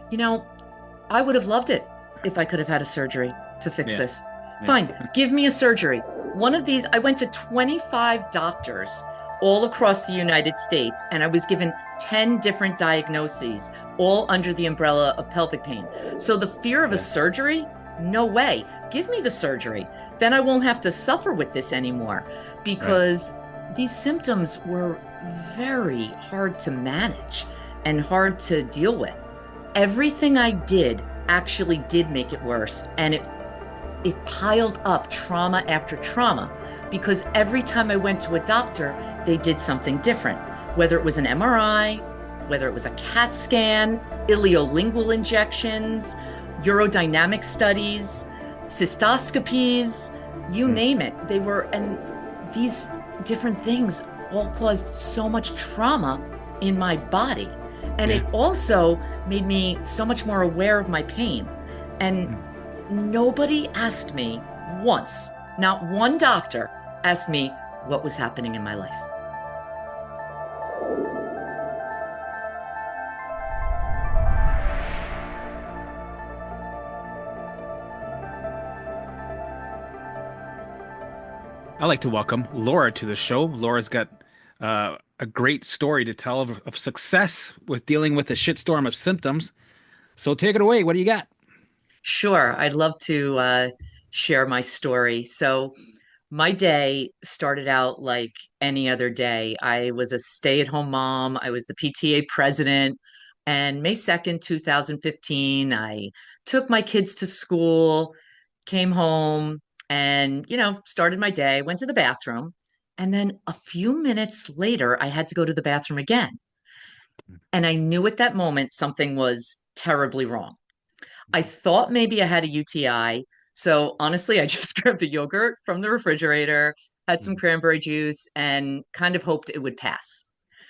You know, I would have loved it if I could have had a surgery to fix Yeah. this. Yeah. Fine, give me a surgery. One of these, I went to 25 doctors all across the United States, and I was given 10 different diagnoses, all under the umbrella of pelvic pain. So the fear of a Yeah. surgery, no way. Give me the surgery. Then I won't have to suffer with this anymore Right. because these symptoms were very hard to manage and hard to deal with. Everything I did actually did make it worse. And it piled up trauma after trauma because every time I went to a doctor, they did something different, whether it was an MRI, whether it was a CAT scan, iliolingual injections, urodynamic studies, cystoscopies, you Mm. name it. And these different things all caused so much trauma in my body. And Yeah. it also made me so much more aware of my pain. And Mm. nobody asked me once, not one doctor asked me what was happening in my life. I'd like to welcome Laura to the show. Laura's got a great story to tell of success with dealing with a shitstorm of symptoms. So take it away. What do you got? Sure, I'd love to share my story. So, my day started out like any other day. I was a stay-at-home mom. I was the PTA president. And May 2nd, 2015, I took my kids to school, came home, and, started my day, went to the bathroom. And then a few minutes later, I had to go to the bathroom again. And I knew at that moment something was terribly wrong. I thought maybe I had a UTI. So honestly, I just grabbed a yogurt from the refrigerator, had some Mm. cranberry juice, and kind of hoped it would pass.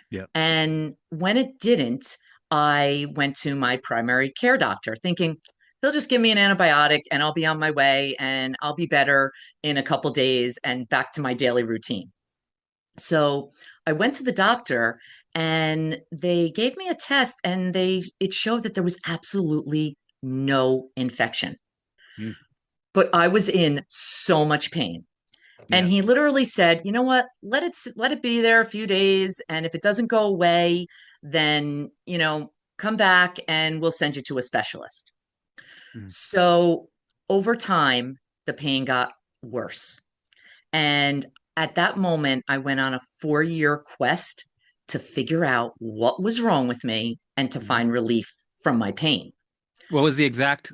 Yeah. And when it didn't, I went to my primary care doctor thinking he'll just give me an antibiotic and I'll be on my way and I'll be better in a couple days and back to my daily routine. So I went to the doctor and they gave me a test and it showed that there was absolutely no infection. Mm. But I was in so much pain. And Yeah. he literally said, "You know what? Let it be there a few days and if it doesn't go away, then, come back and we'll send you to a specialist." Mm. So over time, the pain got worse. And at that moment, I went on a 4-year quest to figure out what was wrong with me and to Mhm. find relief from my pain. What was the exact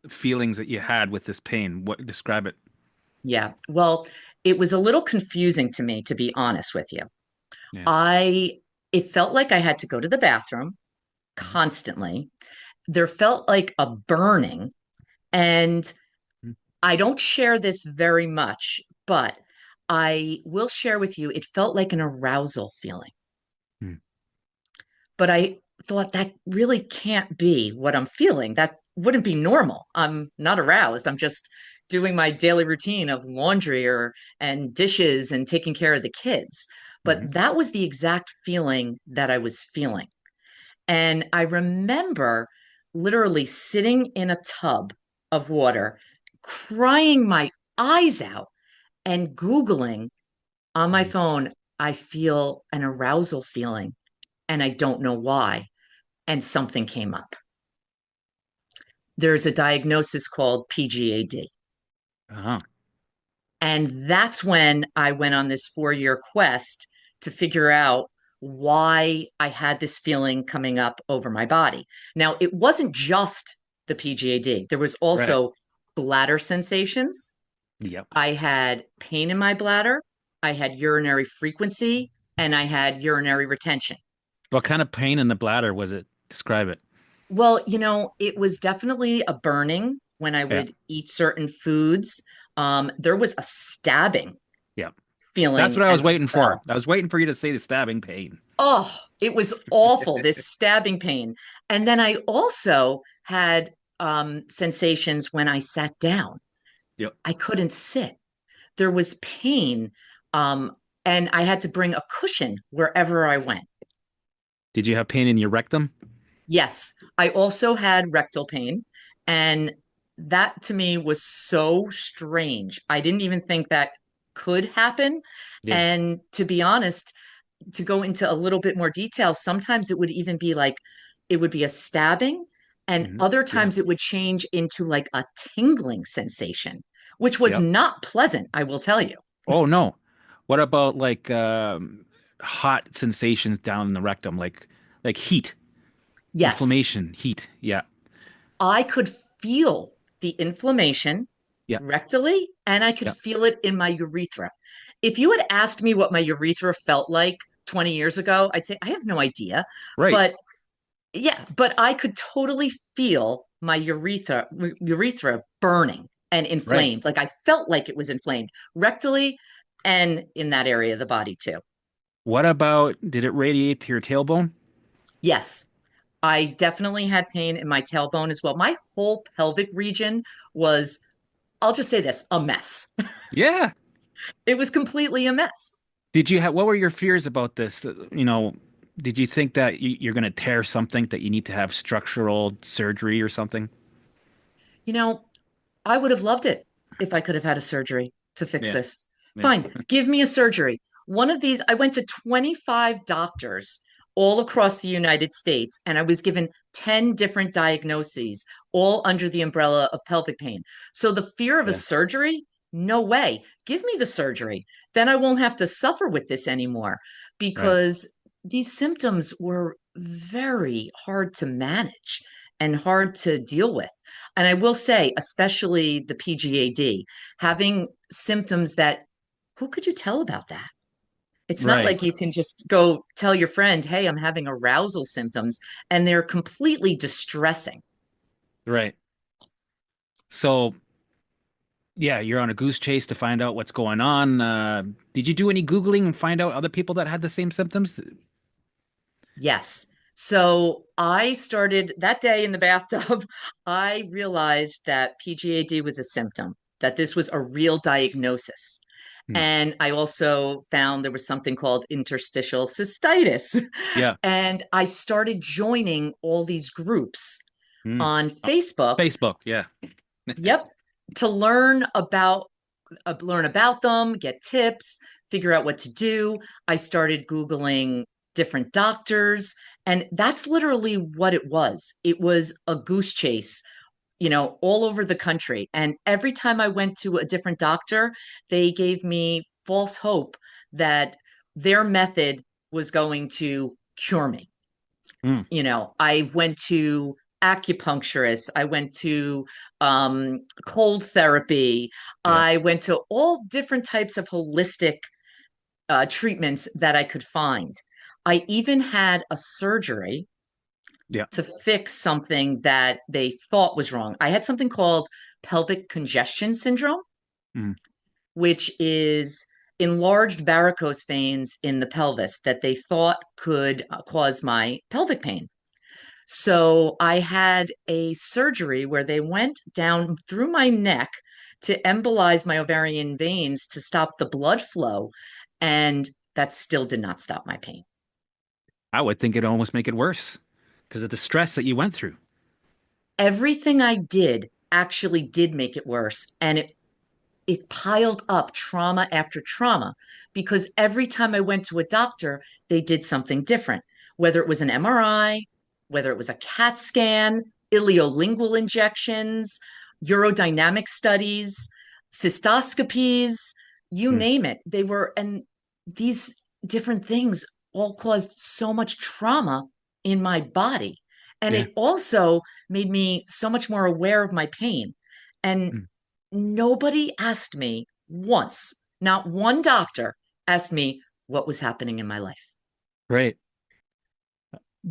feelings that you had with this pain? What describe it? Yeah. Well, it was a little confusing to me, to be honest with you. Yeah. I, it felt like I had to go to the bathroom Mhm. constantly. There felt like a burning. And Mm. I don't share this very much, but I will share with you, it felt like an arousal feeling. Mm. But I thought that really can't be what I'm feeling. That wouldn't be normal. I'm not aroused. I'm just doing my daily routine of laundry or and dishes and taking care of the kids. Mhm. But that was the exact feeling that I was feeling. And I remember literally sitting in a tub of water, crying my eyes out and Googling on my Mm. phone, I feel an arousal feeling and I don't know why. And something came up. There's a diagnosis called Pgad. Uh-huh. And that's when I went on this 4-year quest to figure out why I had this feeling coming up over my body. Now, it wasn't just the Pgad, there was Right. also bladder sensations. Yep. I had pain in my bladder, I had urinary frequency, and I had urinary retention. What kind of pain in the bladder was it? Describe it. Well, it was definitely a burning when I Yeah. would eat certain foods. There was a stabbing Yeah. That's feeling what I was as waiting for. well. I was waiting for you to say the stabbing pain. Oh, it was awful, this stabbing pain. And then I also had sensations when I sat down. Yep. I couldn't sit. There was pain. Um, and I had to bring a cushion wherever I went. Did you have pain in your rectum? Yes, I also had rectal pain, and that to me was so strange. I didn't even think that could happen. Yeah. And to be honest, to go into a little bit more detail, sometimes it would even be like it would be a stabbing, and other Yeah. times it would change into like a tingling sensation, which was Yep. not pleasant, I will tell you. Oh no. What about like hot sensations down in the rectum, like heat, Yes, inflammation, heat. Yeah. I could feel the inflammation Yeah. rectally, and I could Yeah. feel it in my urethra. If you had asked me what my urethra felt like 20 years ago, I'd say I have no idea. Right. But yeah, but I could totally feel my urethra burning and Right. inflamed. Like I felt like it was inflamed rectally and in that area of the body too. What about did it radiate to your tailbone? Yes, I definitely had pain in my tailbone as well. My whole pelvic region was, I'll just say this, a mess. Yeah. It was completely a mess. Did you have what were your fears about this? Did you think that you're going to tear something that you need to have structural surgery or something? You know, I would have loved it if I could have had a surgery to fix Yeah. this. Yeah. Fine, give me a surgery. One of these, I went to 25 doctors all across the United States, and I was given 10 different diagnoses, all under the umbrella of pelvic pain. So the fear of a Yeah. surgery, no way. Give me the surgery. Then I won't have to suffer with this anymore Right. because these symptoms were very hard to manage and hard to deal with. And I will say, especially the PGAD, having symptoms that who could you tell about that? It's not Right. like you can just go tell your friend, hey, I'm having arousal symptoms, and they're completely distressing. Right. So, yeah, you're on a goose chase to find out what's going on. Did you do any Googling and find out other people that had the same symptoms? Yes. So I started that day in the bathtub. I realized that PGAD was a symptom, that this was a real diagnosis. Hmm. And I also found there was something called interstitial cystitis. Yeah. And I started joining all these groups Hmm. on Oh, Facebook. Facebook. Yeah. Yep, to learn about them, get tips, figure out what to do. I started Googling different doctors, and that's literally what it was. It was a goose chase, all over the country. And every time I went to a different doctor, they gave me false hope that their method was going to cure me. Hmm. I went to acupuncturists, I went to cold therapy, Yeah. I went to all different types of holistic treatments that I could find. I even had a surgery Yeah. to fix something that they thought was wrong. I had something called pelvic congestion syndrome, Hmm. which is enlarged varicose veins in the pelvis that they thought could cause my pelvic pain. So I had a surgery where they went down through my neck to embolize my ovarian veins to stop the blood flow. And that still did not stop my pain. I would think it'd almost make it worse because of the stress that you went through. Everything I did actually did make it worse. And it piled up trauma after trauma because every time I went to a doctor, they did something different, whether it was an MRI, whether it was a CAT scan, iliolingual injections, urodynamic studies, cystoscopies, you Hmm. name it. And these different things all caused so much trauma in my body. And Yeah. it also made me so much more aware of my pain. And Hmm. nobody asked me once, not one doctor asked me what was happening in my life. Right.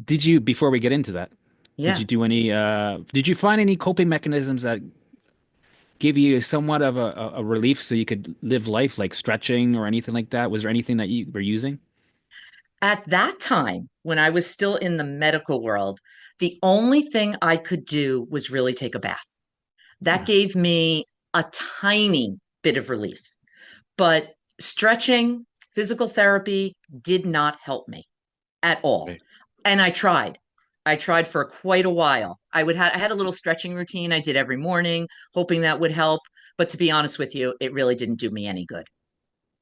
Did you, before we get into that, Yeah. did you find any coping mechanisms that give you somewhat of a relief so you could live life like stretching or anything like that? Was there anything that you were using? At that time, when I was still in the medical world, the only thing I could do was really take a bath. That Yeah. gave me a tiny bit of relief. But stretching, physical therapy did not help me at all. Right. And I tried. I tried for quite a while. I had a little stretching routine I did every morning, hoping that would help. But to be honest with you, it really didn't do me any good.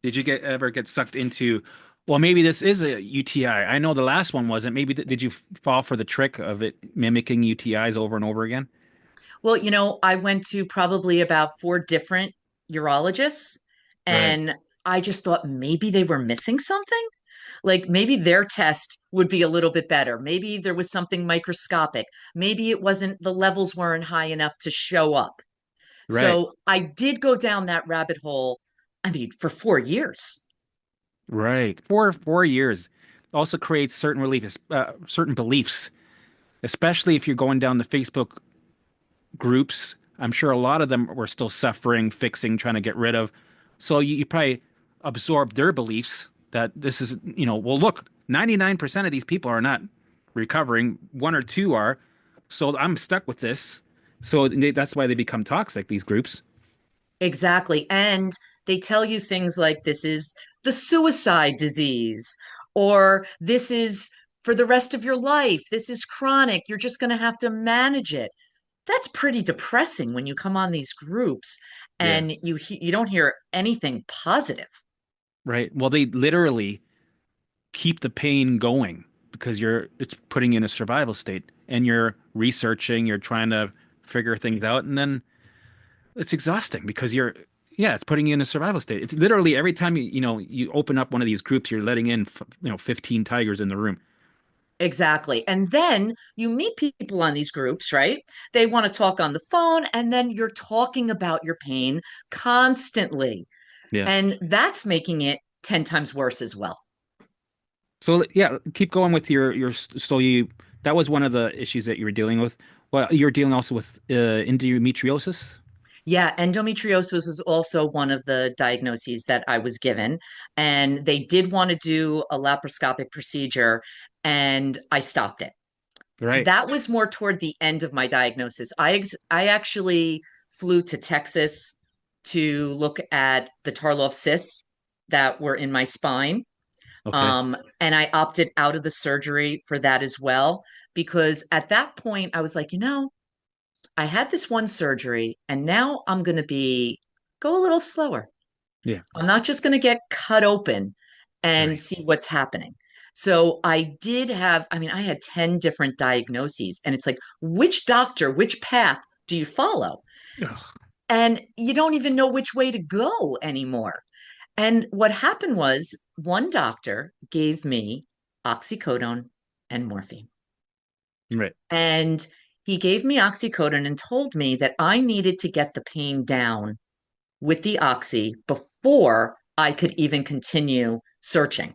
Did you get ever get sucked into, well, maybe this is a UTI. I know the last one wasn't. Maybe did you fall for the trick of it mimicking UTIs over and over again? Well, I went to probably about four different urologists, Right. and I just thought maybe they were missing something. Like maybe their test would be a little bit better. Maybe there was something microscopic. Maybe it wasn't, the levels weren't high enough to show up. Right. So I did go down that rabbit hole, I mean, for 4 years. Right. Four years also creates certain beliefs, especially if you're going down the Facebook groups. I'm sure a lot of them were still suffering, fixing, trying to get rid of. So you probably absorb their beliefs that this is, well, look, 99% of these people are not recovering. One or two are. So I'm stuck with this. So that's why they become toxic, these groups. Exactly. And they tell you things like this is the suicide disease, or this is for the rest of your life. This is chronic. You're just going to have to manage it. That's pretty depressing when you come on these groups Yeah. and you don't hear anything positive. Right. Well, they literally keep the pain going because it's putting you in a survival state and you're researching, you're trying to figure things out, and then it's exhausting because yeah, it's putting you in a survival state. It's literally every time you open up one of these groups, you're letting in 15 tigers in the room. Exactly. And then you meet people on these groups, right? They want to talk on the phone, and then you're talking about your pain constantly. Yeah. And that's making it 10 times worse as well. So yeah, keep going with so you that was one of the issues that you were dealing with. Well, you're dealing also with endometriosis. Yeah, endometriosis was also one of the diagnoses that I was given. And they did want to do a laparoscopic procedure, and I stopped it. Right. That was more toward the end of my diagnosis. I actually flew to Texas to look at the Tarlov cysts that were in my spine. Okay. And I opted out of the surgery for that as well, because at that point I was like, I had this one surgery and now I'm going to go a little slower. Yeah. I'm not just going to get cut open and Right. see what's happening. So I mean, I had 10 different diagnoses, and it's like, which doctor, which path do you follow? Ugh. And you don't even know which way to go anymore. And what happened was one doctor gave me oxycodone and morphine. Right. And he gave me oxycodone and told me that I needed to get the pain down with the oxy before I could even continue searching.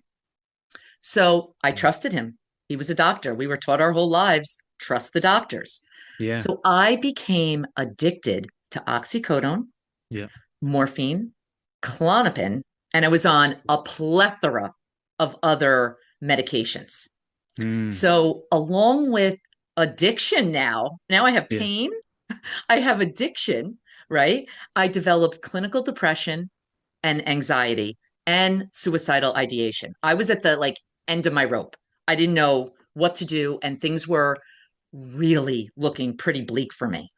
So I trusted him. He was a doctor. We were taught our whole lives, trust the doctors. Yeah. So I became addicted to oxycodone, Yeah. morphine, Klonopin, and I was on a plethora of other medications. Mm. So along with addiction now I have Yeah. pain, I have addiction, right? I developed clinical depression and anxiety and suicidal ideation. I was at the end of my rope. I didn't know what to do, and things were really looking pretty bleak for me.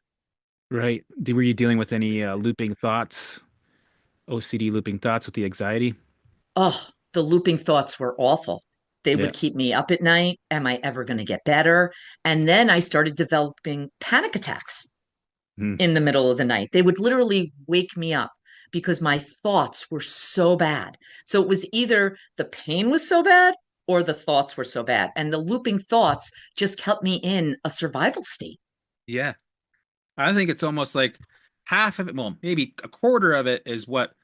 Right. Were you dealing with any looping thoughts, OCD looping thoughts with the anxiety? Oh, the looping thoughts were awful. They Yeah. would keep me up at night. Am I ever going to get better? And then I started developing panic attacks Mm. in the middle of the night. They would literally wake me up because my thoughts were so bad. So it was either the pain was so bad or the thoughts were so bad. And the looping thoughts just kept me in a survival state. Yeah. I think it's almost like half of it, well, maybe a quarter of it is what,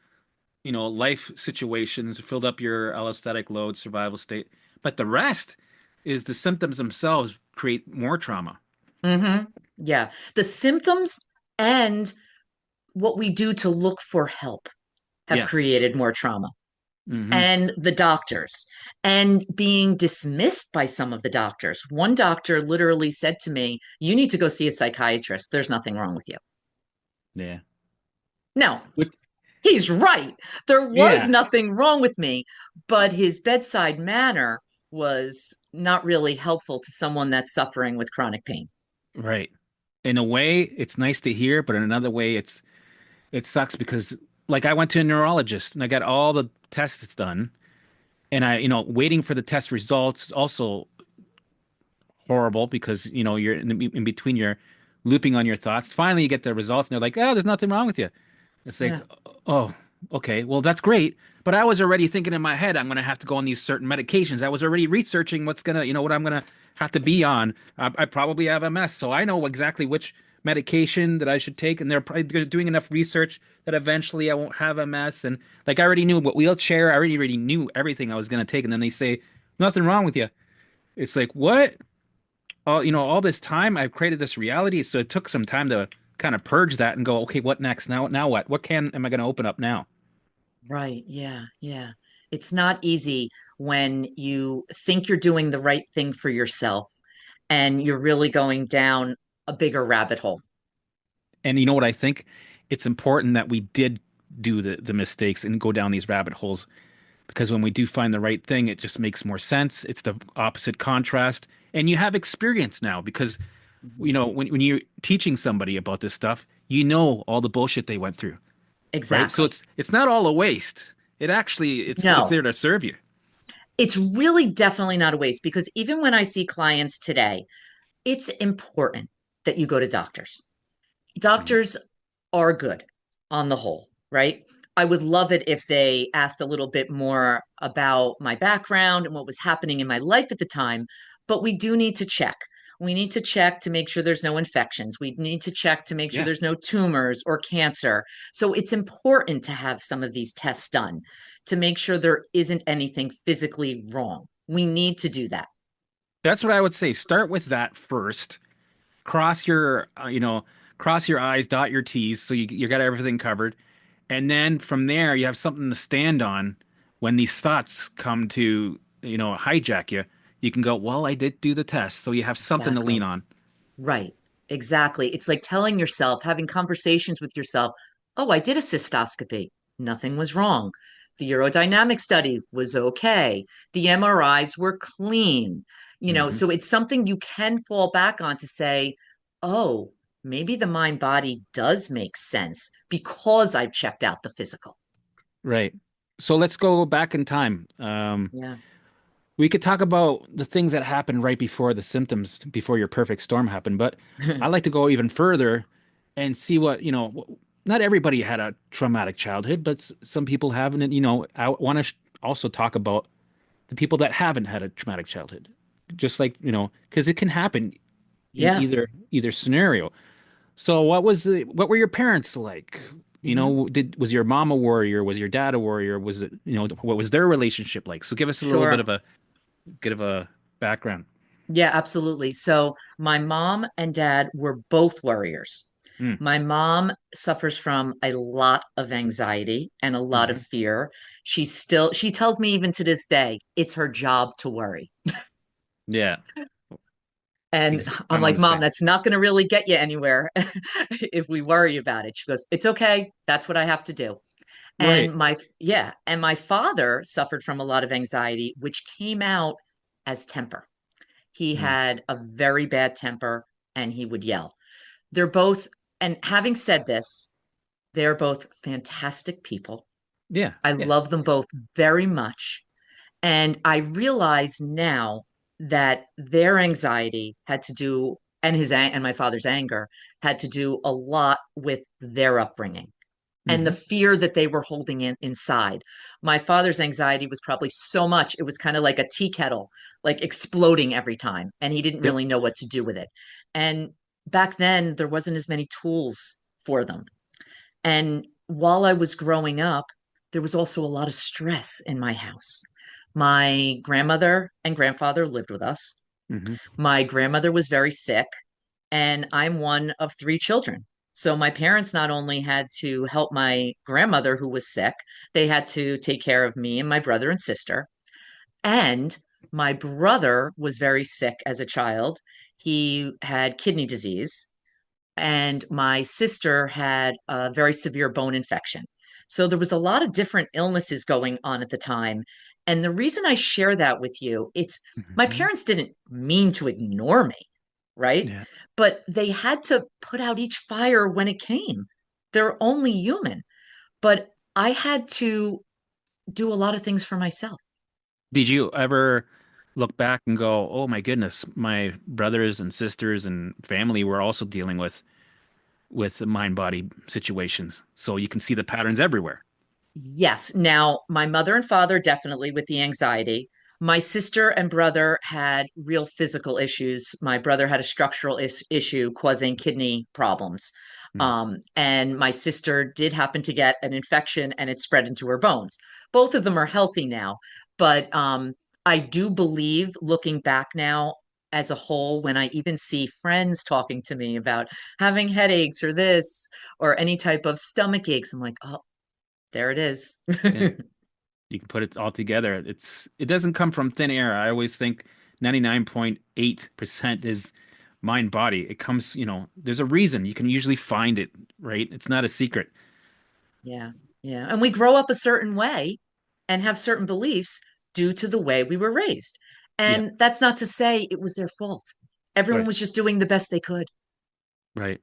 life situations filled up your allostatic load survival state. But the rest is the symptoms themselves create more trauma. Hmm. Yeah. The symptoms and what we do to look for help have Yes. created more trauma. Hmm. And the doctors, and being dismissed by some of the doctors. One doctor literally said to me, "You need to go see a psychiatrist. There's nothing wrong with you." Yeah. No, Which, he's right. There was yeah. nothing wrong with me, but his bedside manner was not really helpful to someone that's suffering with chronic pain. Right. In a way, it's nice to hear, but in another way, it sucks because like I went to a neurologist and I got all the tests done, and waiting for the test results is also horrible because you're in between, you're looping on your thoughts. Finally, you get the results, and they're like, "Oh, there's nothing wrong with you." It's like, Yeah. oh, okay, well, that's great. But I was already thinking in my head, I'm gonna have to go on these certain medications. I was already researching what I'm gonna have to be on. I probably have MS, so I know exactly which medication that I should take, and they're probably doing enough research that eventually I won't have MS. And like I already knew what wheelchair, I already knew everything I was gonna take, and then they say nothing wrong with you. It's like what? All this time I've created this reality, so it took some time to kind of purge that and go, okay, what next? Now what? What can am I going to open up now? Right. Yeah. Yeah. It's not easy when you think you're doing the right thing for yourself and you're really going down a bigger rabbit hole. And you know what I think? It's important that we did do the mistakes and go down these rabbit holes because when we do find the right thing, it just makes more sense. It's the opposite contrast, and you have experience now because Mhm. when you're teaching somebody about this stuff, you know all the bullshit they went through, right? So Exactly. it's not all a waste. It actually it's No, there to serve you. it's really definitely not a waste because even when I see clients today, it's important that you go to doctors. Mhm. Doctors are good on the whole, right? I would love it if they asked a little bit more about my background and what was happening in my life at the time, but we do need to check. We need to check to make sure there's no infections. We need to check to make sure Yeah. there's no tumors or cancer. So it's important to have some of these tests done to make sure there isn't anything physically wrong. We need to do that. That's what I would say. Start with that first. Cross cross your I's, dot your T's, so you got everything covered. And then from there, you have something to stand on when these thoughts come to, hijack you. You can go, well, I did do the test, so you have something to lean Exactly. on. Right. Exactly. It's like telling yourself, having conversations with yourself, oh, I did a cystoscopy. Nothing was wrong. The urodynamic study was okay. The MRIs were clean. Hmm. So it's something you can fall back on to say, oh, maybe the mind body does make sense because I've checked out the physical. Right. So let's go back in time. Yeah. We could talk about the things that happened right before the symptoms, before your perfect storm happened, but I like to go even further and see not everybody had a traumatic childhood, but some people haven't. And, I want to also talk about the people that haven't had a traumatic childhood, just like, because it can happen in Yeah. either scenario. So what were your parents like? Mhm. Was your mom a warrior? Was your dad a warrior? Was it, what was their relationship like? So give us a little bit Sure. of a background. Yeah, absolutely. So my mom and dad were both worriers. Mm. My mom suffers from a lot of anxiety and a lot of Hmm. fear. She tells me even to this day, it's her job to worry. Yeah, And I'm I'm like, the Mom, same. that's not going to really get you anywhere if we worry about it. She goes, it's okay. That's what I have to do. Right. And my father suffered from a lot of anxiety, which came out as temper. He Mm. had a very bad temper and he would yell. They're both, and having said this, they're both fantastic people. Yeah. I Yeah. love them both very much. And I realize now that their anxiety had to do, and my father's anger had to do a lot with their upbringing and the Hmm. fear that they were holding inside. My father's anxiety was probably so much, it was kind of like a tea kettle, like exploding every time. And he didn't Yep. really know what to do with it. And back then, there wasn't as many tools for them. And while I was growing up, there was also a lot of stress in my house. My grandmother and grandfather lived with us. Hmm. My grandmother was very sick, and I'm one of three children. So my parents not only had to help my grandmother who was sick, they had to take care of me and my brother and sister. And my brother was very sick as a child. He had kidney disease, and my sister had a very severe bone infection. So there was a lot of different illnesses going on at the time. And the reason I share that with you, it's my Hmm. parents didn't mean to ignore me, right? Yeah. But they had to put out each fire when it came. They're only human. But I had to do a lot of things for myself. Did you ever look back and go, "Oh my goodness, my brothers and sisters and family were also dealing with mind-body situations." So you can see the patterns everywhere. Yes. Now, my mother and father definitely with the anxiety. My sister and brother had real physical issues. My brother had a structural issue causing kidney problems. Mm. And my sister did happen to get an infection and it spread into her bones. Both of them are healthy now. But I do believe, looking back now as a whole, when I even see friends talking to me about having headaches or this or any type of stomach aches, I'm like, oh, there it is. Yeah. You can put it all together. It doesn't come from thin air. I always think 99.8% is mind body. It comes, there's a reason. You can usually find it, right? It's not a secret. Yeah, yeah. And we grow up a certain way and have certain beliefs due to the way we were raised. Yeah, And that's not to say it was their fault. Everyone right, was just doing the best they could. right.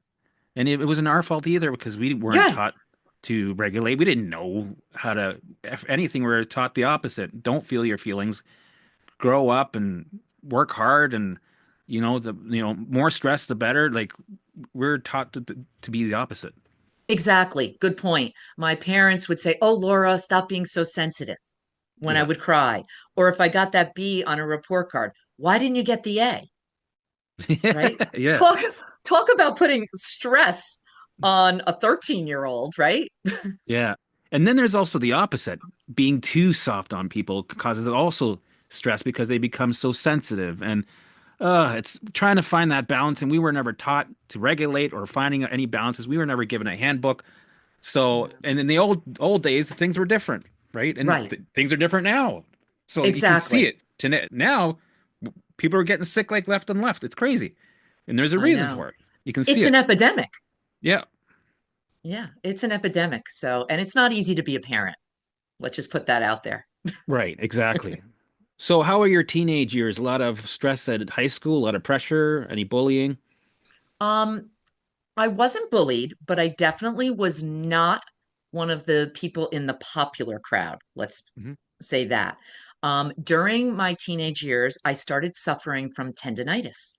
And it wasn't our fault either because we weren't Yeah, taught to regulate. We didn't know how to, if anything, we were taught the opposite. Don't feel your feelings. Grow up and work hard and more stress the better. Like we're taught to be the opposite. exactly. Good point. My parents would say, "Oh, Laura, stop being so sensitive," when I Yeah. would cry. Or if I got that B on a report card, why didn't you get the A? Right? Yeah. Talk talk about putting stress on a 13-year-old, right? Yeah. And then there's also the opposite. Being too soft on people causes also stress because they become so sensitive. And it's trying to find that balance. And we were never taught to regulate or finding any balances. We were never given a handbook. So, Yeah. and in the old days, things were different, right? And Right. th things are different now. So you can see Exactly. it. Now, people are getting sick like left and left. It's crazy. And there's a I reason know. for it. You can see It's an it. epidemic. Yeah. Yeah, it's an epidemic. So, and it's not easy to be a parent. Let's just put that out there. Right. Exactly. So, how are your teenage years? A lot of stress at high school, a lot of pressure, any bullying? Um, I wasn't bullied, but I definitely was not one of the people in the popular crowd. Let's Hmm. say that. During my teenage years, I started suffering from tendonitis,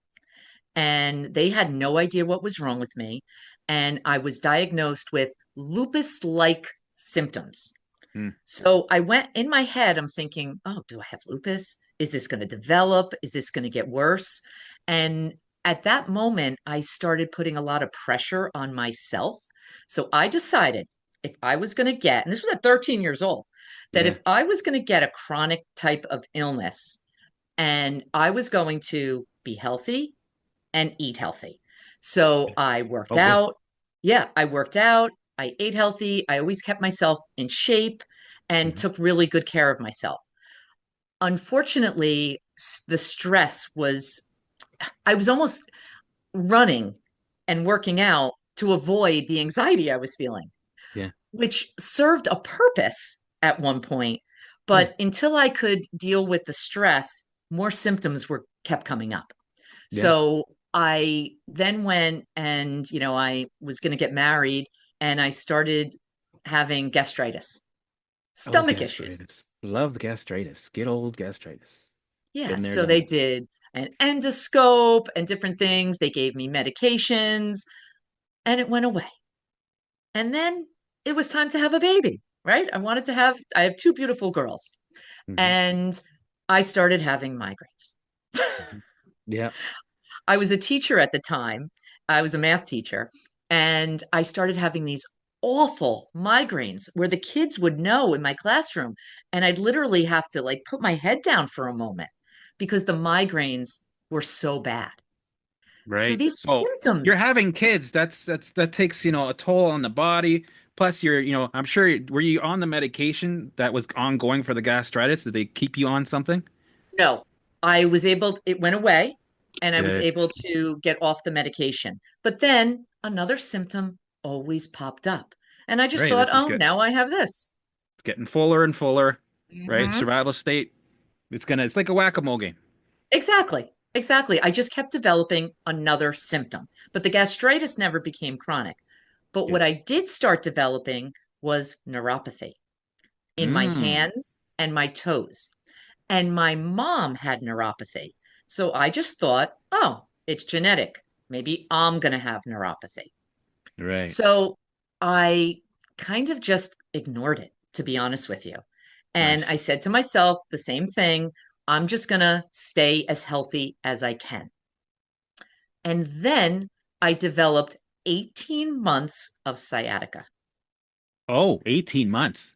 and they had no idea what was wrong with me. And I was diagnosed with lupus-like symptoms. Mm. So I went in my head, I'm thinking, oh, do I have lupus? Is this going to develop? Is this going to get worse? And at that moment, I started putting a lot of pressure on myself. So I decided if I was going to get, and this was at 13 years old, that Yeah. if I was going to get a chronic type of illness and I was going to be healthy and eat healthy. So I worked Oh, good. out. Yeah, I worked out. I ate healthy. I always kept myself in shape and Hmm. took really good care of myself. Unfortunately, the stress was, I was almost running and working out to avoid the anxiety I was feeling, Yeah. which served a purpose at one point. Good. But until I could deal with the stress, more symptoms were kept coming up. Yeah. So I then went and, I was going to get married and I started having gastritis, Oh, stomach issues. gastritis. Love the gastritis. Good old gastritis. Yeah. Been there, So done they that. did an endoscope and different things. They gave me medications and it went away. And then it was time to have a baby, right? I have two beautiful girls Hmm. and I started having migraines. Hmm. Yeah. I was a teacher at the time. I was a math teacher, and I started having these awful migraines where the kids would know in my classroom, and I'd literally have to like put my head down for a moment because the migraines were so bad. So Right. these So you're symptoms, having kids. That takes, a toll on the body. Plus I'm sure were you on the medication that was ongoing for the gastritis? Did they keep you on something? no, it went away, and I was Good. able to get off the medication. But then another symptom always popped up. And I just Right. thought, This is oh, good. now I have this. It's getting fuller and fuller. right? Hmm. Survival state. It's like a whack-a-mole game. Exactly. Exactly. I just kept developing another symptom, but the gastritis never became chronic. But Yeah. what I did start developing was neuropathy in my Mm, hands and my toes. And my mom had neuropathy. So I just thought, oh, it's genetic. Maybe I'm going to have neuropathy. right. So I kind of just ignored it, to be honest with you. And Nice. I said to myself the same thing. I'm just going to stay as healthy as I can. And then I developed 18 months of sciatica. Oh, 18 months.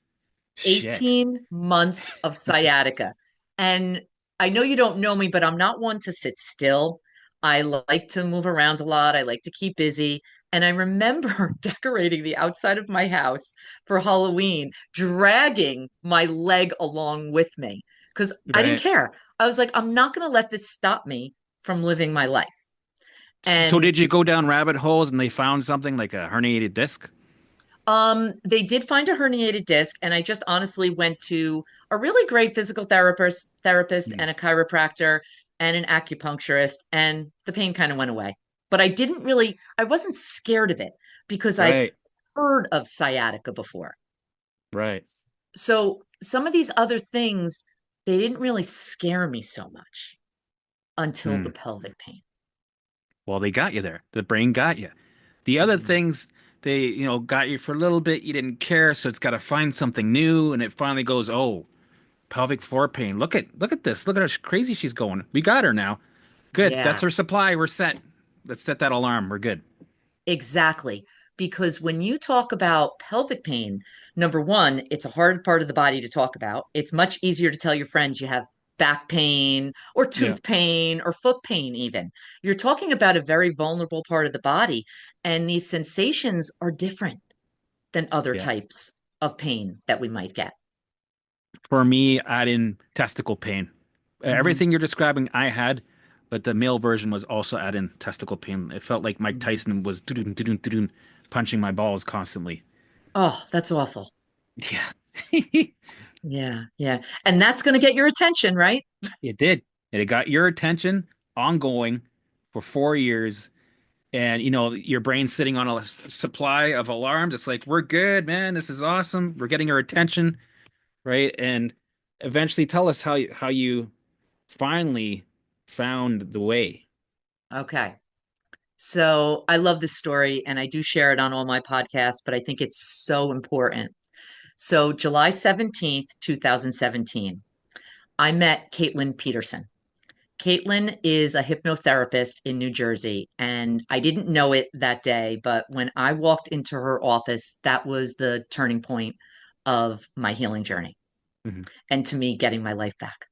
Shit. 18 months of sciatica. And I know you don't know me, but I'm not one to sit still. I like to move around a lot. I like to keep busy. And I remember decorating the outside of my house for Halloween, dragging my leg along with me because I didn't Right. care. I was like, I'm not going to let this stop me from living my life. So And did you go down rabbit holes and they found something like a herniated disc? They did find a herniated disc, and I just honestly went to a really great physical therapist Mm. and a chiropractor and an acupuncturist, and the pain kind of went away. But I wasn't scared of it because I've Right. heard of sciatica before. Right. So some of these other things, they didn't really scare me so much until the Hmm. pelvic pain. Well, they got you there. The brain got you. The other Mhm. things, they, got you for a little bit. You didn't care, so it's got to find something new, and it finally goes, oh, pelvic floor pain. Look at this. Look at how crazy she's going. We got her now. Good. That's Yeah. her supply. We're set. Let's set that alarm. We're good. Exactly. Because when you talk about pelvic pain, number one, it's a hard part of the body to talk about. It's much easier to tell your friends you have back pain or Yeah. tooth pain or foot pain, even. You're talking about a very vulnerable part of the body, and these sensations are different than other Yeah. types of pain that we might get. For me, add in testicle pain. Hmm. Everything you're describing, I had, but the male version was also add in testicle pain. It felt like Mike Hmm. Tyson was doo-doo, doo-doo, doo-doo, punching my balls constantly. Oh, that's awful. Yeah. Yeah, yeah. And that's going to get your attention, right? It did. And it got your attention ongoing for 4 years. And, your brain's sitting on a supply of alarms. It's like, we're good, man. This is awesome. We're getting your attention, right? And eventually tell us how you finally found the way. Okay. So I love this story and I do share it on all my podcasts, but I think it's so important. So July 17th, 2017, I met Caitlin Peterson. Caitlin is a hypnotherapist in New Jersey, and I didn't know it that day, but when I walked into her office, that was the turning point of my healing journey Hmm. and to me getting my life back.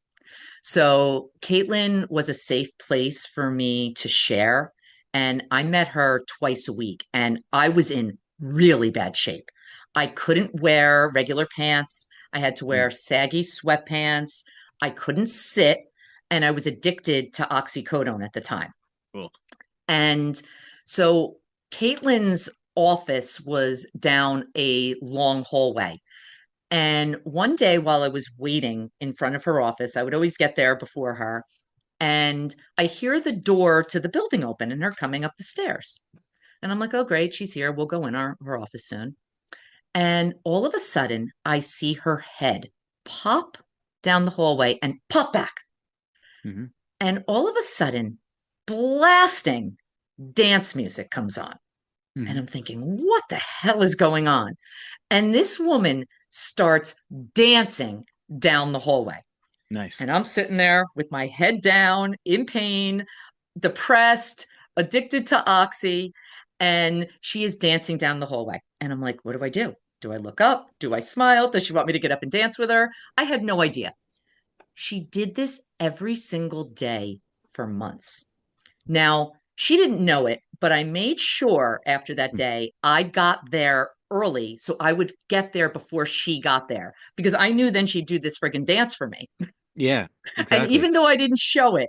So Caitlin was a safe place for me to share. And I met her twice a week, and I was in really bad shape. I couldn't wear regular pants. I had to wear saggy sweatpants. I couldn't sit, and I was addicted to oxycodone at the time. Cool. And so Caitlin's office was down a long hallway. And one day while I was waiting in front of her office, I would always get there before her. And I hear the door to the building open and her coming up the stairs. And I'm like, oh, great, she's here. We'll go in her office soon. And all of a sudden, I see her head pop down the hallway and pop back. Hmm. And all of a sudden, blasting dance music comes on. And Hmm. I'm thinking, what the hell is going on? And this woman starts dancing down the hallway. Nice. And I'm sitting there with my head down, in pain, depressed, addicted to Oxy. And she is dancing down the hallway. And I'm like, what do I do? Do I look up? Do I smile? Does she want me to get up and dance with her? I had no idea. She did this every single day for months. Now, she didn't know it, but I made sure after that day I got there early so I would get there before she got there because I knew then she'd do this friggin' dance for me. Yeah, And exactly. even though I didn't show it,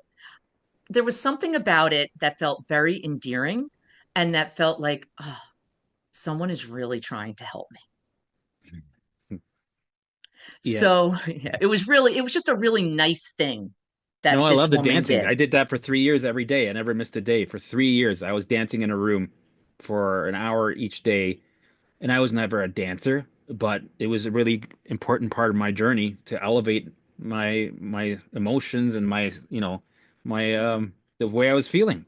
there was something about it that felt very endearing and that felt like, oh, someone is really trying to help me. Yeah. So yeah, it was just a really nice thing No, that I this love the woman dancing. did. I did that for 3 years every day. I never missed a day. For 3 years, I was dancing in a room for an hour each day. And I was never a dancer, but it was a really important part of my journey to elevate my emotions and my the way I was feeling.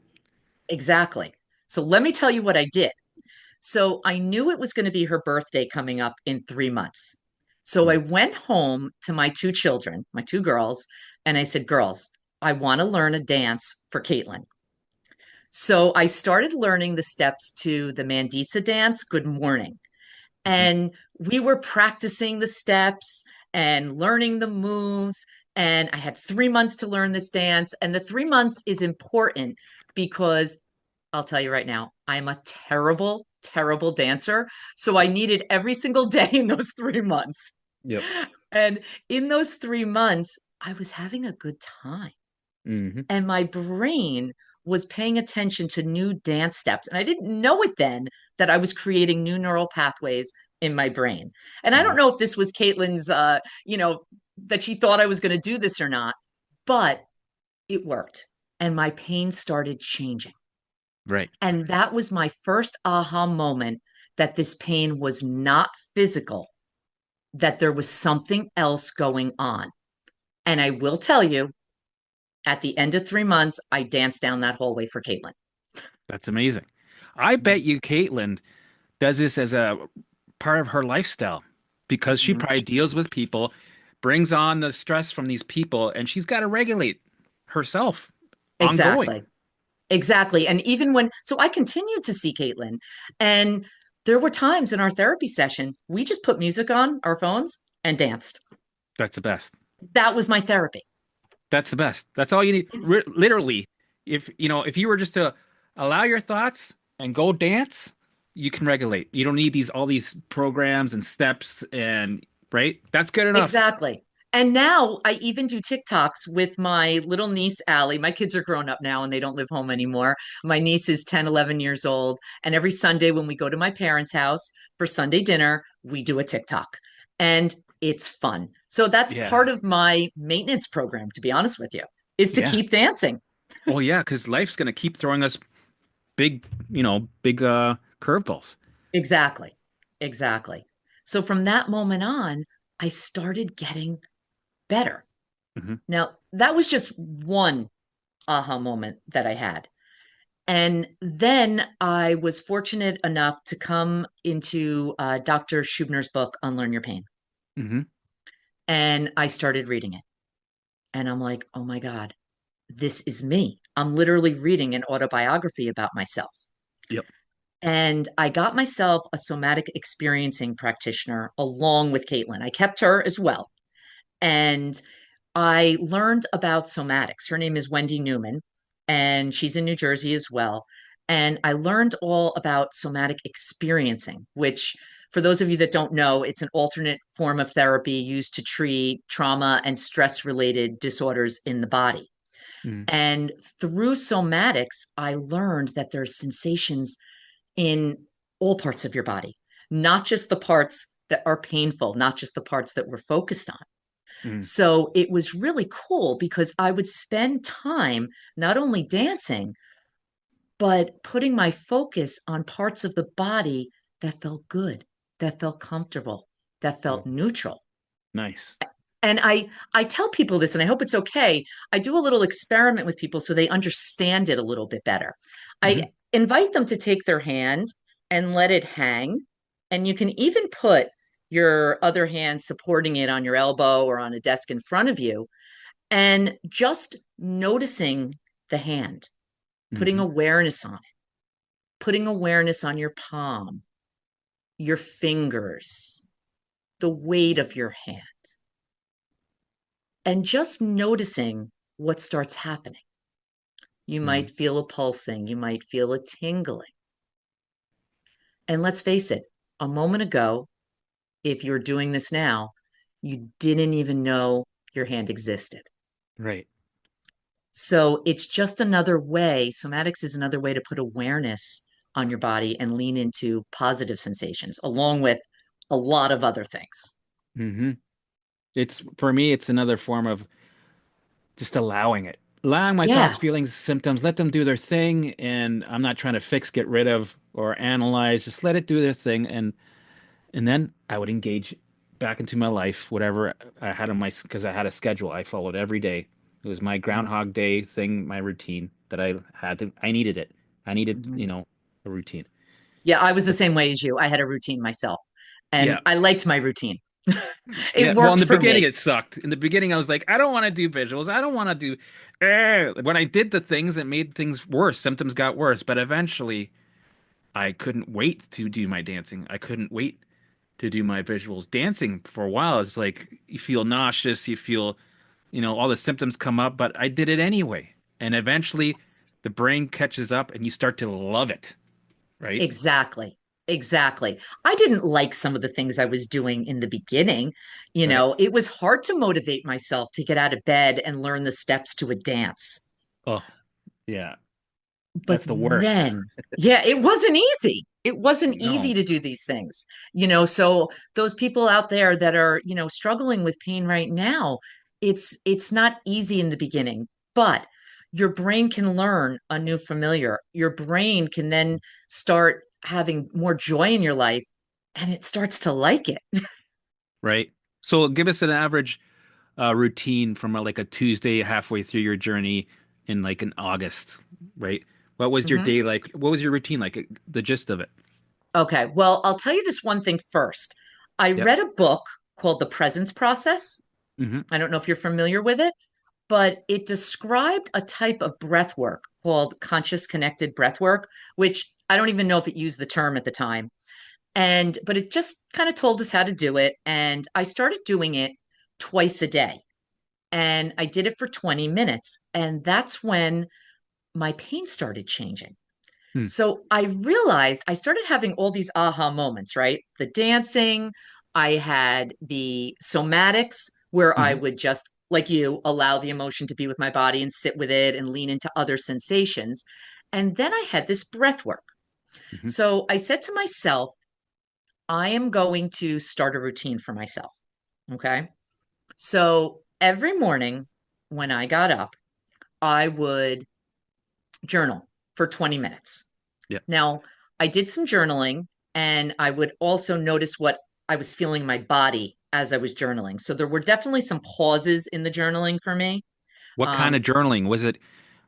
Exactly. So let me tell you what I did. So I knew it was going to be her birthday coming up in 3 months. So I Mm, went home to my two children, my two girls, and I said, Girls, I want to learn a dance for Caitlin. So I started learning the steps to the Mandisa dance, Good Morning. mhm. And we were practicing the steps and learning the moves. And I had 3 months to learn this dance. And the 3 months is important because I'll tell you right now, I'm a terrible, terrible dancer. So I needed every single day in those 3 months. Yep. And in those 3 months, I was having a good time. Hmm. And my brain was paying attention to new dance steps. And I didn't know it then that I was creating new neural pathways in my brain. And I Hmm. don't know if this was Caitlin's, that she thought I was going to do this or not, but it worked. And my pain started changing. Right. And that was my first aha moment that this pain was not physical, that there was something else going on. And I will tell you, at the end of 3 months, I danced down that hallway for Caitlin. That's amazing. I bet you Caitlin does this as a part of her lifestyle because she Mhm. probably deals with people, brings on the stress from these people, and she's got to regulate herself ongoing. Exactly. Exactly. And even when, so I continued to see Caitlin, and there were times in our therapy session, we just put music on our phones and danced. That's the best. That was my therapy. That's the best. That's all you need. Literally, if you were just to allow your thoughts and go dance, you can regulate. You don't need these all these programs and steps and right? That's good enough. Exactly. And now I even do TikToks with my little niece, Allie. My kids are grown up now and they don't live home anymore. My niece is 10, 11 years old. And every Sunday when we go to my parents' house for Sunday dinner, we do a TikTok. And it's fun. So that's part Yeah. of my maintenance program, to be honest with you, is to Yeah. keep dancing. Oh yeah, because life's gonna keep throwing us big curveballs. Exactly. Exactly. So from that moment on, I started getting better. Hmm. Now, that was just one aha moment that I had. And then I was fortunate enough to come into Dr. Schubner's book, Unlearn Your Pain. Hmm. And I started reading it. And I'm like, oh my God, this is me. I'm literally reading an autobiography about myself. Yep. And I got myself a somatic experiencing practitioner along with Caitlin. I kept her as well. And I learned about somatics. Her name is Wendy Newman, and she's in New Jersey as well. And I learned all about somatic experiencing, which, for those of you that don't know, it's an alternate form of therapy used to treat trauma and stress related disorders in the body. Mm. And through somatics, I learned that there's sensations in all parts of your body, not just the parts that are painful, not just the parts that we're focused on. Mm. So it was really cool because I would spend time not only dancing, but putting my focus on parts of the body that felt good, that felt comfortable, that Oh, felt neutral. nice. And I tell people this, and I hope it's okay. I do a little experiment with people so they understand it a little bit better. Hmm. I invite them to take their hand and let it hang. And you can even put your other hand supporting it on your elbow or on a desk in front of you and just noticing the hand, putting Hmm. awareness on it, putting awareness on your palm, your fingers, the weight of your hand, and just noticing what starts happening. You Mm. might feel a pulsing, you might feel a tingling. And let's face it, a moment ago, if you're doing this now, you didn't even know your hand existed. Right. So it's just another way, somatics is another way to put awareness on your body and lean into positive sensations, along with a lot of other things. Hmm. It's for me, it's another form of just allowing it, allowing my thoughts, Yeah. feelings, symptoms, let them do their thing. And I'm not trying to fix, get rid of, or analyze. Just let it do their thing. And then I would engage back into my life, whatever I had on my, because I had a schedule I followed every day. It was my Groundhog Day thing, my routine that I had to, I needed it. I needed, Mhm. a routine. Yeah, I was the same way as you. I had a routine myself, and Yeah. I liked my routine. It Yeah. Well, in worked the for beginning, me. it sucked. In the beginning, I was like, I don't want to do visuals. I don't want to do. When I did the things, it made things worse. Symptoms got worse. But eventually, I couldn't wait to do my dancing. I couldn't wait to do my visuals. Dancing for a while is like you feel nauseous, you feel, all the symptoms come up, but I did it anyway. And eventually the brain catches up and you start to love it, right? Exactly. Exactly. I didn't like some of the things I was doing in the beginning. Right. It was hard to motivate myself to get out of bed and learn the steps to a dance. Oh, yeah. But That's the worst. then, yeah, it wasn't easy. It wasn't easy No. to do these things. So those people out there that are, struggling with pain right now, it's not easy in the beginning, but your brain can learn a new familiar. Your brain can then start having more joy in your life and it starts to like it. Right. So give us an average routine from like a Tuesday halfway through your journey in like in August, right? What was your Mhm. day like? What was your routine like? The gist of it. Okay, well, I'll tell you this one thing first. I Yep. read a book called The Presence Process. Hmm. I don't know if you're familiar with it, but it described a type of breath work called conscious connected breath work, which I don't even know if it used the term at the time. But it just kind of told us how to do it. And I started doing it twice a day. And I did it for 20 minutes. And that's when my pain started changing. Hmm. So I realized I started having all these aha moments, right? The dancing, I had the somatics where I Hmm. would just, like you, allow the emotion to be with my body and sit with it and lean into other sensations. And then I had this breath work. Hmm. So I said to myself, I am going to start a routine for myself. Okay. So every morning when I got up, I would journal for 20 minutes. Yeah. Now, I did some journaling and I would also notice what I was feeling in my body as I was journaling. So there were definitely some pauses in the journaling for me. What kind Um, of journaling? Was it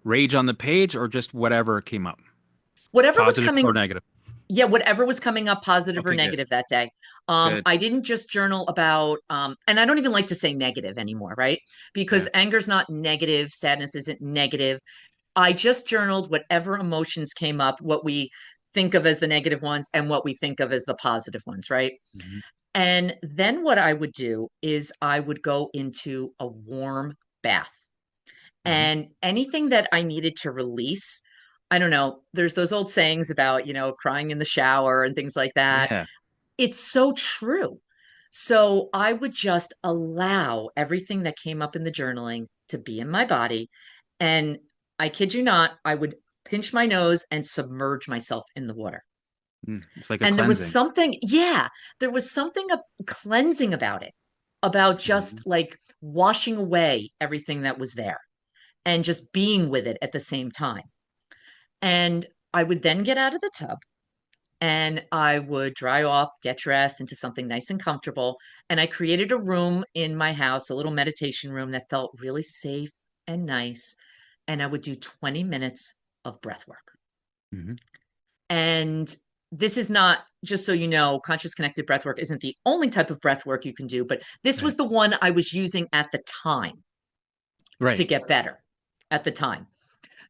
rage on the page or just whatever came up? whatever was Positive coming, or negative? yeah, whatever was coming up, positive or Okay, good. negative that day. Good. I didn't just journal about, and I don't even like to say negative anymore, right? Because Yeah. anger's not negative, sadness isn't negative. I just journaled whatever emotions came up, what we think of as the negative ones and what we think of as the positive ones, right? Hmm. And then what I would do is I would go into a warm bath Hmm. and anything that I needed to release. I don't know. There's those old sayings about, crying in the shower and things like that. Yeah. It's so true. So I would just allow everything that came up in the journaling to be in my body. And I kid you not, I would pinch my nose and submerge myself in the water. Mm. It's like a And there was cleansing. something, yeah, there was something cleansing about it, about just Hmm. like washing away everything that was there and just being with it at the same time. And I would then get out of the tub and I would dry off, get dressed into something nice and comfortable. And I created a room in my house, a little meditation room that felt really safe and nice. And I would do 20 minutes of breath work. Hmm. And this is not, just so you know, conscious connected breath work isn't the only type of breath work you can do, but this Right. was the one I was using at the time to Right. get better at the time.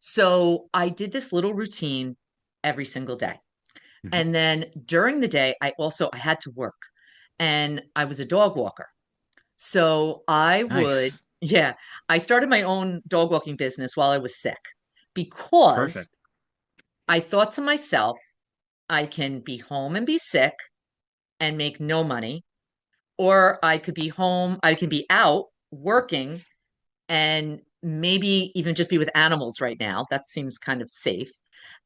So I did this little routine every single day. Hmm. And then during the day, I had to work and I was a dog walker. So Nice. yeah, I started my own dog walking business while I was sick because Perfect. I thought to myself, I can be home and be sick and make no money, or I could be home, I can be out working and maybe even just be with animals right now. That seems kind of safe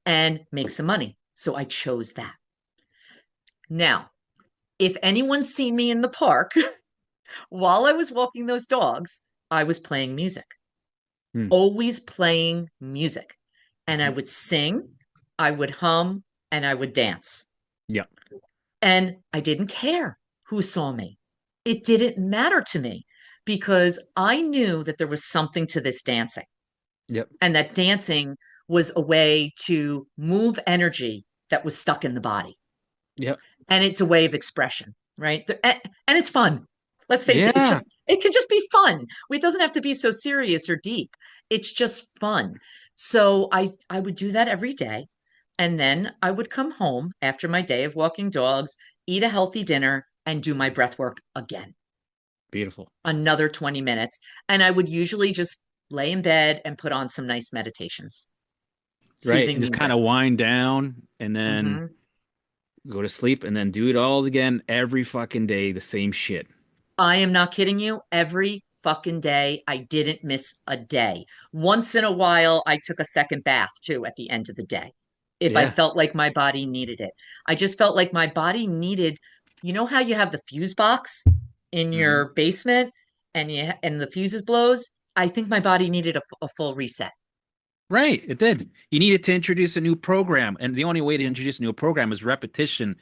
and make some money. So I chose that. Now, if anyone's seen me in the park, While I was walking those dogs, I was playing music, Hmm. always playing music. And I Mhm. would sing, I would hum, and I would dance. Yeah. And I didn't care who saw me. It didn't matter to me because I knew that there was something to this dancing, Yep. and that dancing was a way to move energy that was stuck in the body. Yep. And it's a way of expression, right? And it's fun. Let's face it, Yeah. it can just be fun. It doesn't have to be so serious or deep. It's just fun. So I would do that every day. And then I would come home after my day of walking dogs, eat a healthy dinner, and do my breath work again. Beautiful. Another 20 minutes. And I would usually just lay in bed and put on some nice meditations, Right. soothing And just kind music. of wind down and then Hmm. go to sleep and then do it all again every fucking day, the same shit. I am not kidding you. Every fucking day, I didn't miss a day. Once in a while, I took a second bath too at the end of the day if I Yeah. felt like my body needed it. I just felt like my body needed, you know how you have the fuse box in Hmm. your basement and the fuses blows? I think my body needed a full reset. Right. It did. You needed to introduce a new program. And the only way to introduce a new program is repetition.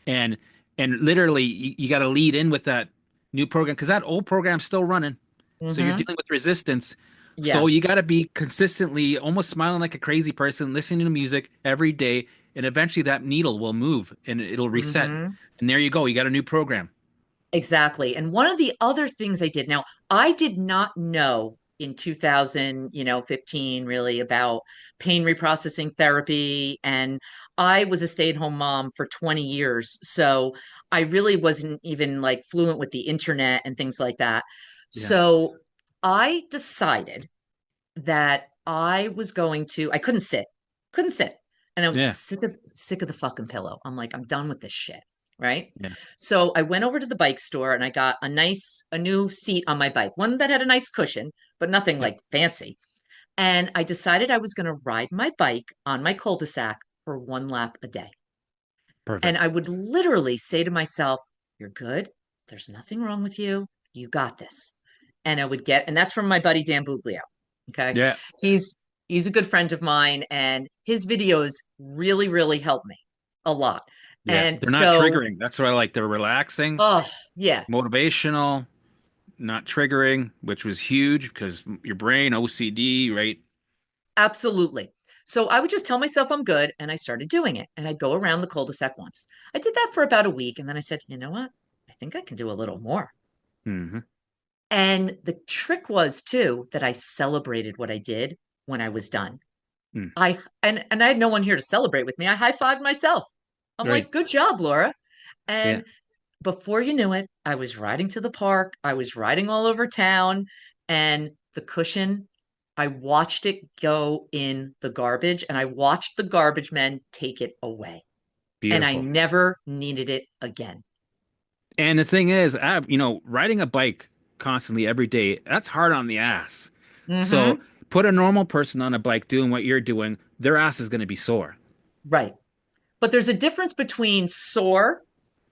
And literally you got to lead in with that new program because that old program's still running. So you're Hmm. dealing with resistance. So Yeah. you got to be consistently almost smiling like a crazy person, listening to music every day, and eventually that needle will move and it'll reset. Hmm. And there you go. You got a new program. Exactly. And one of the other things I did now, I did not know in 2000, 15 really about pain reprocessing therapy. And I was a stay-at-home mom for 20 years. So I really wasn't even like fluent with the internet and things like that. Yeah. So I decided that I couldn't sit. And I was Yeah. sick of the fucking pillow. I'm like, I'm done with this shit. Right. Yeah. So I went over to the bike store and I got a new seat on my bike, one that had a nice cushion, but nothing Yep. like fancy. And I decided I was going to ride my bike on my cul-de-sac for one lap a day. And Perfect. I would literally say to myself, you're good. There's nothing wrong with you. You got this. And I would and that's from my buddy Dan Buglio. Okay. Yeah. He's he's a good friend of mine and his videos really, really help me a lot. Yeah. And They're not so, triggering. That's what I like. They're relaxing, oh yeah, motivational, not triggering, which was huge because your brain, OCD, right? absolutely. So I would just tell myself I'm good and I started doing it. And I'd go around the cul-de-sac once. I did that for about a week and then I said, you know what? I think I can do a little more. Hmm. And the trick was too that I celebrated what I did when I was done. Mm. And I had no one here to celebrate with me. I high-fived myself. I'm Right. like, good job, Laura. Yeah. And before you knew it, I was riding to the park. I was riding all over town, and the cushion, I watched it go in the garbage, and I watched the garbage men take it away. And I Beautiful. never needed it again. And the thing is, riding a bike constantly every day, that's hard on the ass. So Hmm. put a normal person on a bike doing what you're doing, their ass is going to be sore. Right. But there's a difference between sore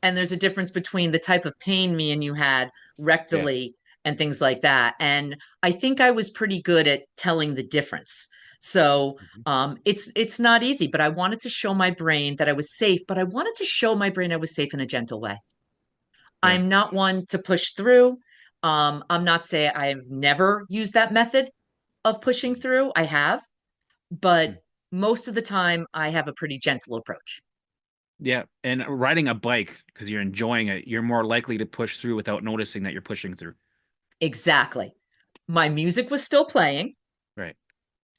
and there's a difference between the type of pain me and you had Yeah. rectally and things like that. And I think I was pretty good at telling the difference. So Mhm. it's not easy, but I wanted to show my brain that I was safe, but I wanted to show my brain I was safe in a gentle way. Yeah. I'm not one to push through. I'm not saying I've never used that method of pushing through. I have, but Mm. most of the time I have a pretty gentle approach. Yeah. And riding a bike, because you're enjoying it, you're more likely to push through without noticing that you're pushing through. Exactly. My music was still playing, Right.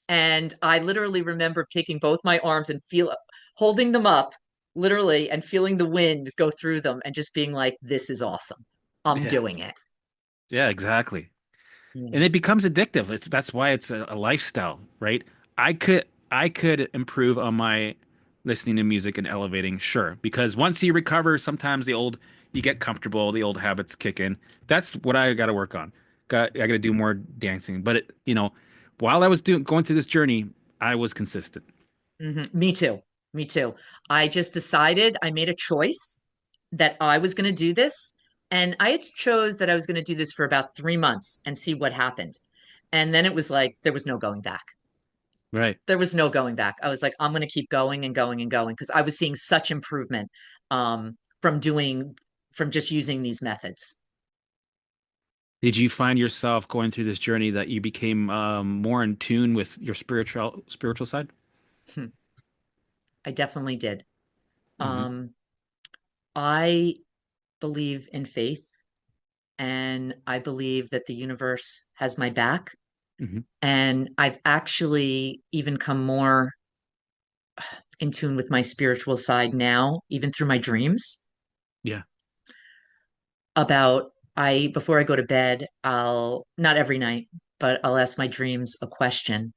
and I literally remember taking both my arms and holding them up literally and feeling the wind go through them and just being like, this is awesome. I'm Yeah. doing it. Yeah, exactly. And Yeah. it becomes addictive. That's why it's a lifestyle, right? I could improve on my listening to music and elevating, sure, because once you recover, sometimes you get comfortable, the old habits kick in. That's what I got to work on. I got to do more dancing. But while I was going through this journey, I was consistent. Me too. Me too. I just decided I made a choice that I was going to do this. And I had chose that I was going to do this for about 3 months and see what happened. And then it was like there was no going back. Right. There was no going back. I was like, I'm going to keep going and going and going because I was seeing such improvement from from just using these methods. Did you find yourself going through this journey that you became more in tune with your spiritual side? Hmm. I definitely did. Hmm. Um, I believe in faith and I believe that the universe has my back. Hmm. And I've actually even come more in tune with my spiritual side now, even through my dreams. Yeah. About I before I go to bed, I'll not every night, but I'll ask my dreams a question.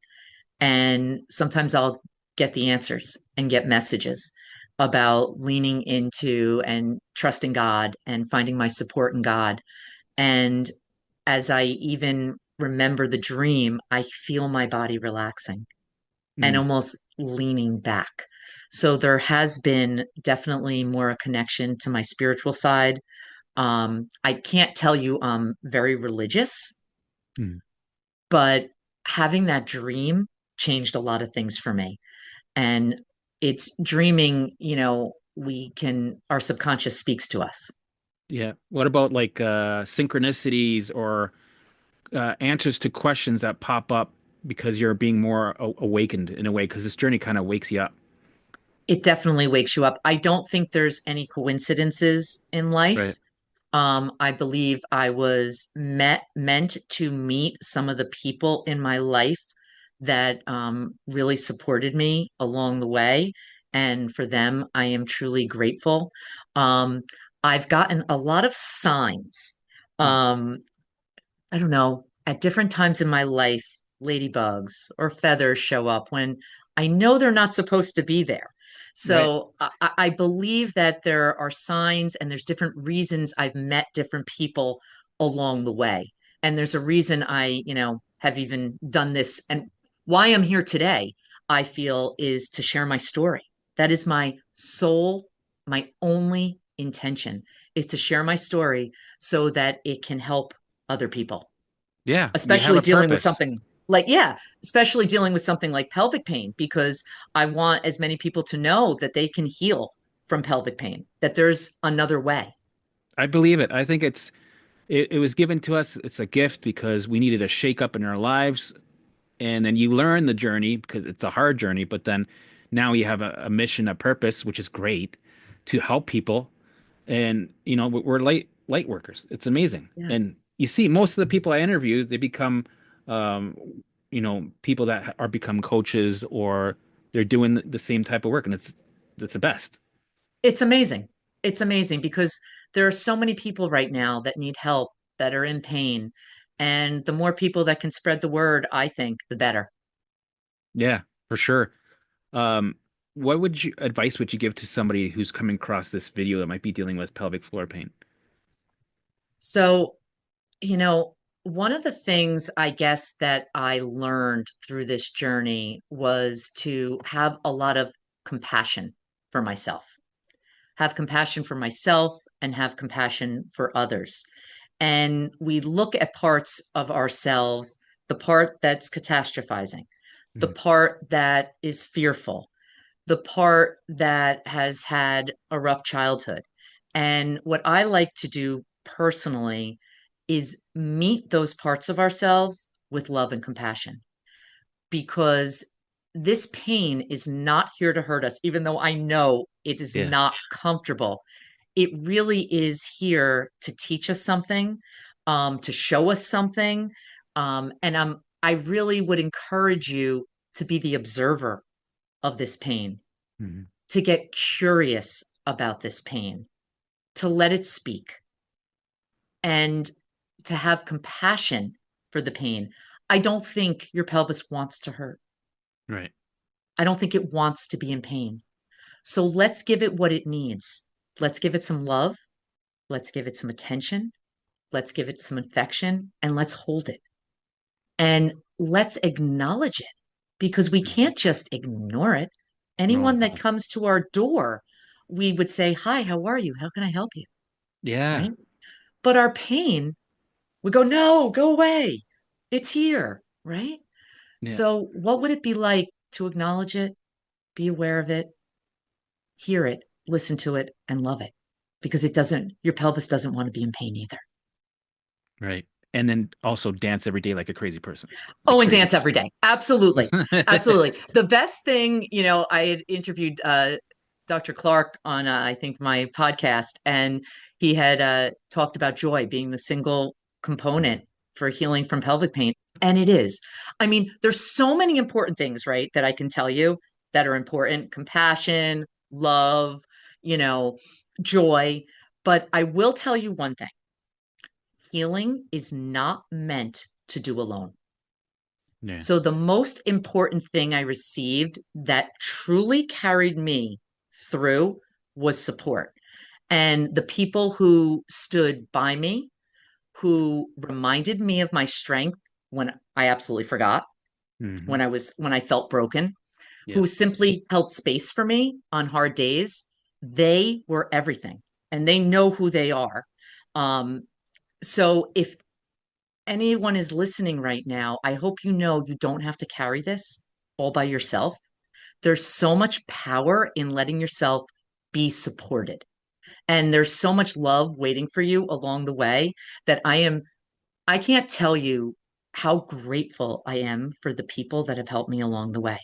And sometimes I'll get the answers and get messages about leaning into and trusting God and finding my support in God. And as I even remember the dream, I feel my body relaxing and Mm. almost leaning back. So there has been definitely more a connection to my spiritual side. I can't tell you I'm very religious, Mm. but having that dream changed a lot of things for me. And it's dreaming, our subconscious speaks to us. Yeah. What about like synchronicities or answers to questions that pop up because you're being more awakened in a way? Because this journey kind of wakes you up. It definitely wakes you up. I don't think there's any coincidences in Right. life. I believe I was meant to meet some of the people in my life that really supported me along the way. And for them, I am truly grateful. Um, I've gotten a lot of signs. Mm. Um, I don't know, at different times in my life, ladybugs or feathers show up when I know they're not supposed to be there. Right. So I believe that there are signs and there's different reasons I've met different people along the way. And there's a reason I, have even done this. And why I'm here today, I feel, is to share my story. That is my sole, my only intention is to share my story so that it can help other people, Yeah. You have especially a dealing with purpose. something like, yeah, especially dealing with something like pelvic pain, because I want as many people to know that they can heal from pelvic pain, that there's another way. I believe it. I think it was given to us. It's a gift because we needed a shake up in our lives. And then you learn the journey because it's a hard journey, but then now you have a mission, a purpose, which is great to help people. And we're light workers. It's amazing. Yeah. And you see, most of the people I interview, they become, um, people that are become coaches or they're doing the same type of work, and it's the best. It's amazing. It's amazing because there are so many people right now that need help, that are in pain. And the more people that can spread the word, I think, the better. Yeah, for sure. Um, what would you advice would you give to somebody who's coming across this video that might be dealing with pelvic floor pain? So, you know, one of the things I guess that I learned through this journey was to have a lot of compassion for myself, have compassion for myself and have compassion for others. And we look at parts of ourselves, the part that's catastrophizing, the Mhm. part that is fearful, the part that has had a rough childhood. And what I like to do personally is meet those parts of ourselves with love and compassion because this pain is not here to hurt us, even though I know it is Yeah. not comfortable. It really is here to teach us something, to show us something. I really would encourage you to be the observer of this pain, Mhm. to get curious about this pain, to let it speak, and to have compassion for the pain. I don't think your pelvis wants to hurt. Right. I don't think it wants to be in pain. So let's give it what it needs. Let's give it some love. Let's give it some attention. Let's give it some affection and let's hold it. And let's acknowledge it because we Mhm. can't just ignore it. No, Anyone that no. comes to our door, we would say, "Hi, how are you? How can I help you?" Yeah. Right? But our pain, we go, no, go away. It's here, right? Yeah. So, what would it be like to acknowledge it, be aware of it, hear it, listen to it, and love it? Because your pelvis doesn't want to be in pain either. Right. And then also dance every day like a crazy person. Oh, Like and crazy dance every person. day. Absolutely. Absolutely. The best thing, I had interviewed Dr. Clark on, I think, my podcast, and he had talked about joy being the single component for healing from pelvic pain. And it is. I mean, there's so many important things, right, that I can tell you that are important: compassion, love, you know, joy. But I will tell you one thing: healing is not meant to do alone. Yeah. So the most important thing I received that truly carried me through was support. And the people who stood by me, who reminded me of my strength when I absolutely forgot, Hmm. when I felt broken, Yeah. who simply held space for me on hard days, they were everything. And they know who they are. Um, so if anyone is listening right now, I hope you know you don't have to carry this all by yourself. There's so much power in letting yourself be supported. And there's so much love waiting for you along the way that I can't tell you how grateful I am for the people that have helped me along the way.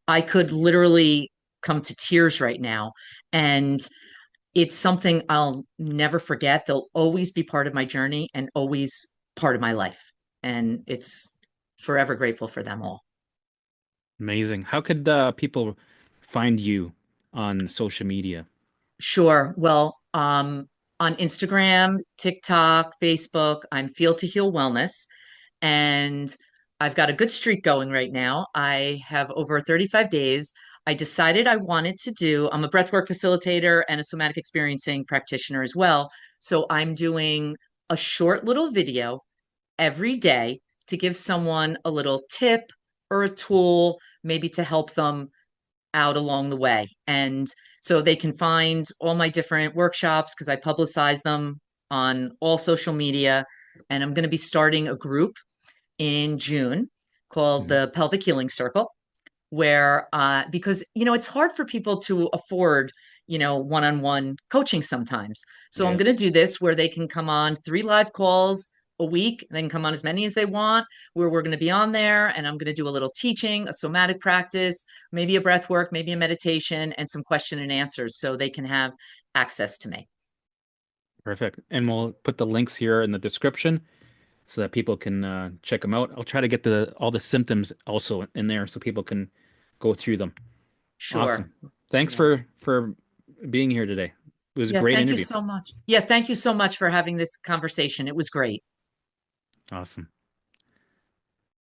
I could literally come to tears right now. And it's something I'll never forget. They'll always be part of my journey and always part of my life. And it's forever grateful for them all. Amazing. How could people find you on social media? Sure. Well, on Instagram, TikTok, Facebook, I'm Feel to Heal Wellness. And I've got a good streak going right now. I have over 35 days. I decided I wanted to I'm a breathwork facilitator and a somatic experiencing practitioner as well. So I'm doing a short little video every day to give someone a little tip or a tool, maybe to help them out along the way. And so they can find all my different workshops because I publicize them on all social media. And I'm going to be starting a group in June called Mhm. the Pelvic Healing Circle, where because it's hard for people to afford one-on-one coaching sometimes. So I'm Yeah, going to do this where they can come on 3 live calls a week, and they can come on as many as they want, where we're going to be on there, and I'm going to do a little teaching, a somatic practice, maybe a breath work, maybe a meditation, and some question and answers so they can have access to me. perfect. And we'll put the links here in the description so that people can check them out. I'll try to get the all the symptoms also in there so people can go through them. Sure. Awesome. Thanks Yeah. for being here today. It was a Yeah, great thank you interview. so much. Yeah, thank you so much for having this conversation. It was great. Awesome.